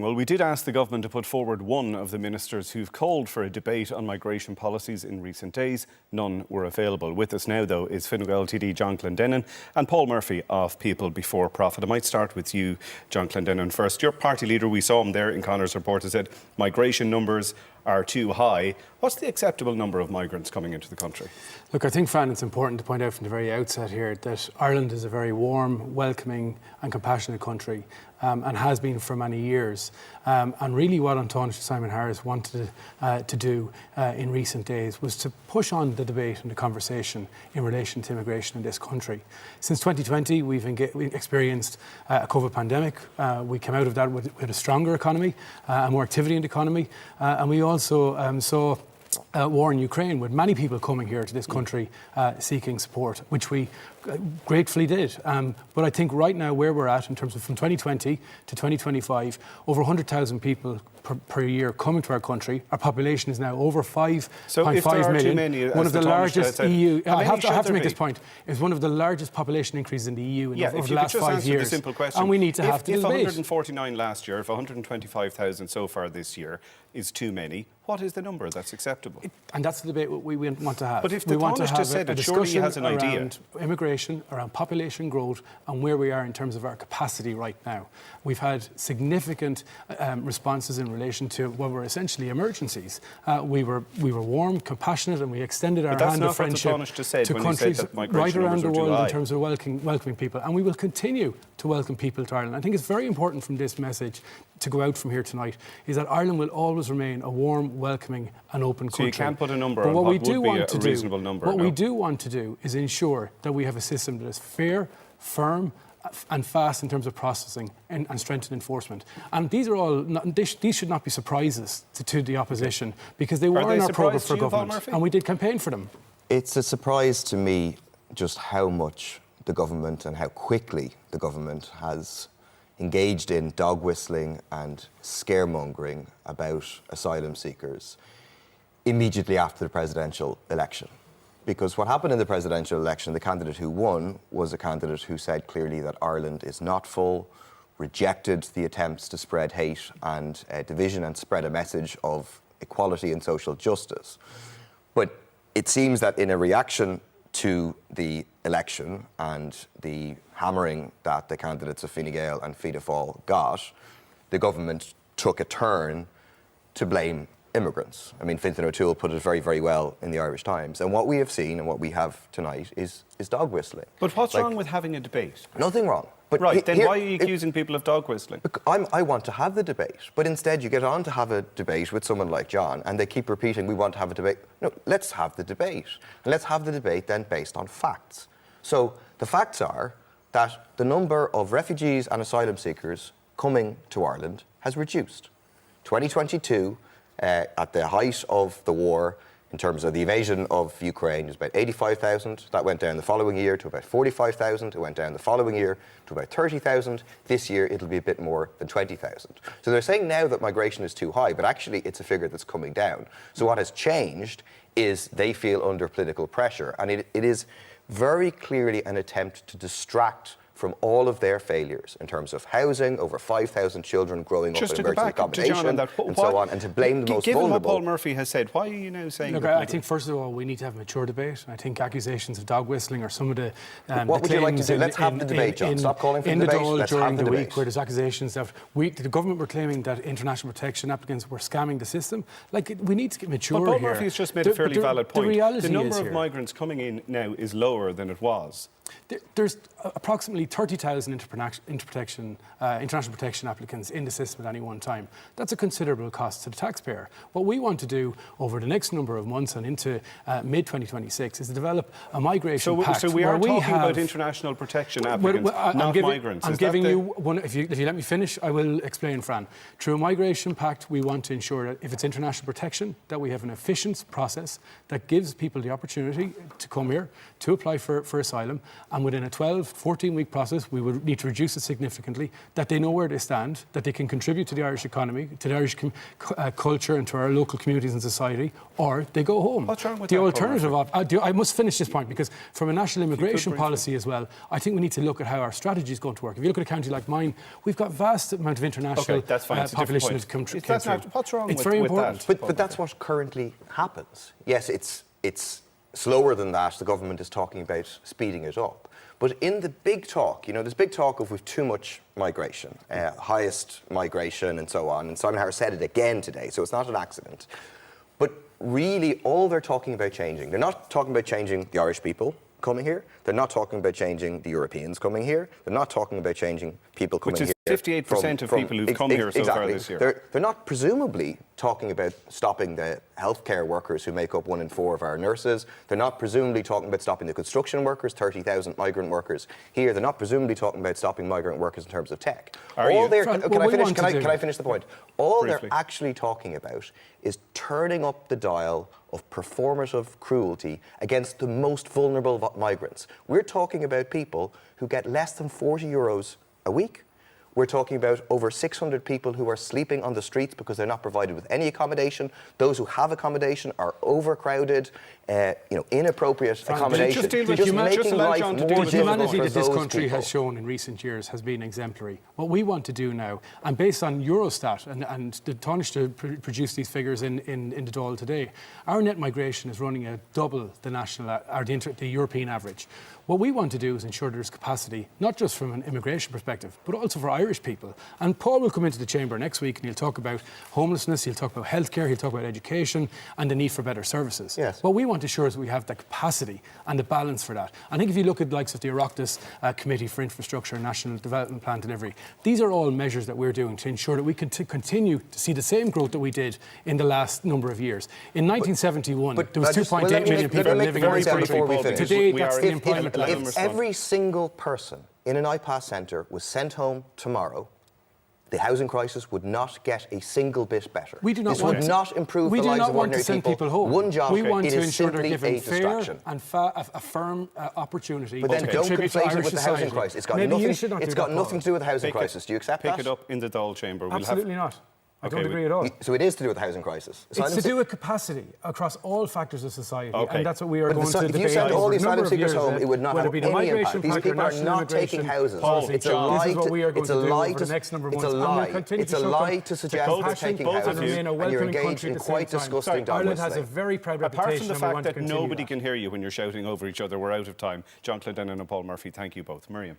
Well, we did ask the government to put forward one of the ministers who've called for a debate on migration policies in recent days. None were available. With us now, though, is Fine Gael TD John Clendenin and Paul Murphy of People Before Profit. I might start with you, John Clendenin, first. Your party leader, we saw him there in Connor's report, has said migration numbers are too high. What's the acceptable number of migrants coming into the country? Look, I think, Fran, it's important to point out from the very outset here that Ireland is a very warm, welcoming and compassionate country, and has been for many years. And really what Taoiseach Simon Harris wanted to do in recent days was to push on the debate and the conversation in relation to immigration in this country. Since 2020, we've experienced a COVID pandemic. We came out of that with a stronger economy, and more activity in the economy. And we also saw war in Ukraine, with many people coming here to this country seeking support, which we gratefully did. But I think right now where we're at in terms of from 2020 to 2025, over 100,000 people per year coming to our country. Our population is now over 5.5 million. Many, one of the largest EU. I have to make be? This point. It's one of the largest population increases in the EU over the last 5 years. If you could just answer the simple question, and we need to have the debate. If 149 last year, if 125,000 so far this year is too many, what is the number that's acceptable? And that's the debate we want to have. But if the Taoiseach just said it, surely he has an idea. Around immigration, around population growth, and where we are in terms of our capacity right now. We've had significant responses in relation to what were essentially emergencies. We were warm, compassionate, and we extended our hand of friendship to countries right around the world in terms of welcoming people. And we will continue to welcome people to Ireland. I think it's very important from this message to go out from here tonight is that Ireland will always remain a warm, welcoming and open country. So you can't put a number on what would be a reasonable number. What we do want to do is ensure that we have a system that is fair, firm and fast in terms of processing and strengthened enforcement. And these are all these should not be surprises to the opposition, because they were in our programme for government and we did campaign for them. It's a surprise to me just how much the government and how quickly the government has engaged in dog whistling and scaremongering about asylum seekers immediately after the presidential election. Because what happened in the presidential election, the candidate who won was a candidate who said clearly that Ireland is not full, rejected the attempts to spread hate and division and spread a message of equality and social justice. But it seems that in a reaction to the election and the hammering that the candidates of Fine Gael and Fianna Fáil got, the government took a turn to blame immigrants. I mean, Fintan O'Toole put it very, very well in the Irish Times. And what we have seen and what we have tonight is dog whistling. But what's wrong with having a debate? Nothing wrong. But right, then why are you accusing people of dog whistling? I want to have the debate, but instead you get on to have a debate with someone like John and they keep repeating, we want to have a debate. No, let's have the debate. And let's have the debate then based on facts. So the facts are that the number of refugees and asylum seekers coming to Ireland has reduced. 2022, at the height of the war, in terms of the invasion of Ukraine, it was about 85,000. That went down the following year to about 45,000. It went down the following year to about 30,000. This year, it'll be a bit more than 20,000. So they're saying now that migration is too high, but actually it's a figure that's coming down. So what has changed is they feel under political pressure. And it is very clearly an attempt to distract from all of their failures in terms of housing, over 5,000 children growing up in emergency accommodation, and so on, and to blame the most vulnerable. Given what Paul Murphy has said, why are you now saying Look, I think, first of all, we need to have a mature debate. I think accusations of dog whistling are some of the what would you like to do? Let's have the debate, John. Stop calling for the debate. Let's have the debate. Week where there's accusations that the government were claiming that international protection applicants were scamming the system. Like, we need to get mature here. But Paul Murphy has just made a fairly valid point. The number of here, migrants coming in now is lower than it was. There's approximately 30,000 international protection applicants in the system at any one time. That's a considerable cost to the taxpayer. What we want to do over the next number of months and into mid-2026 is to develop a migration pact. So we are talking about international protection applicants, not migrants. I'm giving you one. If you let me finish, I will explain, Fran. Through a migration pact, we want to ensure that if it's international protection, that we have an efficient process that gives people the opportunity to come here, to apply for asylum, And within a 12, 14-week process, we would need to reduce it significantly, that they know where they stand, that they can contribute to the Irish economy, to the Irish culture and to our local communities and society, or they go home. What's wrong with the that, alternative I must finish this point, because from a national immigration policy as well, I think we need to look at how our strategy is going to work. If you look at a county like mine, we've got vast amount of international population that's come through. What's wrong it's with very with important. that? But that's what currently happens. Yes, it's slower than that. The government is talking about speeding it up. But in the big talk, there's big talk of we've too much migration, highest migration and so on. And Simon Harris said it again today, so it's not an accident. But really, all they're talking about changing, they're not talking about changing the Irish people coming here. They're not talking about changing the Europeans coming here. They're not talking about changing people coming here. Which is 58% of people who've come here so far this year. They're not presumably talking about stopping the healthcare workers who make up 1 in 4 of our nurses. They're not presumably talking about stopping the construction workers, 30,000 migrant workers here. They're not presumably talking about stopping migrant workers in terms of tech. Can I finish the point? All they're actually talking about is turning up the dial of performative cruelty against the most vulnerable migrants. We're talking about people who get less than 40 euros a week. We're talking about over 600 people who are sleeping on the streets because they're not provided with any accommodation. Those who have accommodation are overcrowded, inappropriate accommodation. The humanity that this country has shown in recent years has been exemplary. What we want to do now, and based on Eurostat, and the Taoiseach produced these figures in the Dáil today, our net migration is running at double the national or the European average. What we want to do is ensure there's capacity, not just from an immigration perspective, but also for Irish people. And Paul will come into the chamber next week and he'll talk about homelessness, he'll talk about healthcare, he'll talk about education and the need for better services. Yes. What we want to ensure is we have the capacity and the balance for that. I think if you look at the likes of the Oireachtas Committee for Infrastructure and National Development Plan Delivery, these are all measures that we're doing to ensure that we can continue to see the same growth that we did in the last number of years. In 1971, there was 2.8 million people living in this country. Today, that's the employment level. If every single person in an IPAS centre was sent home tomorrow, the housing crisis would not get a single bit better. We do not this would not improve the lives of ordinary people home. One job, we want it to is ensure they're simply given a fair distraction. And a firm opportunity But then to don't contribute to conflate it Irish with the housing crisis. It's got nothing to do with the housing crisis. Do you accept that? Pick it up in the Dáil chamber. Absolutely not. I don't agree at all. So it is to do with the housing crisis. It's to do with capacity across all factors of society, and that's what we are going to debate. If you send all the asylum seekers home, it would not have any impact. These people are not taking houses. It's a lie to suggest they're taking houses, and you're engaged in quite disgusting dogma. Ireland has a very proud reputation. Apart from the fact that nobody can hear you when you're shouting over each other, we're out of time. John Clendenin and Paul Murphy, thank you both. Miriam.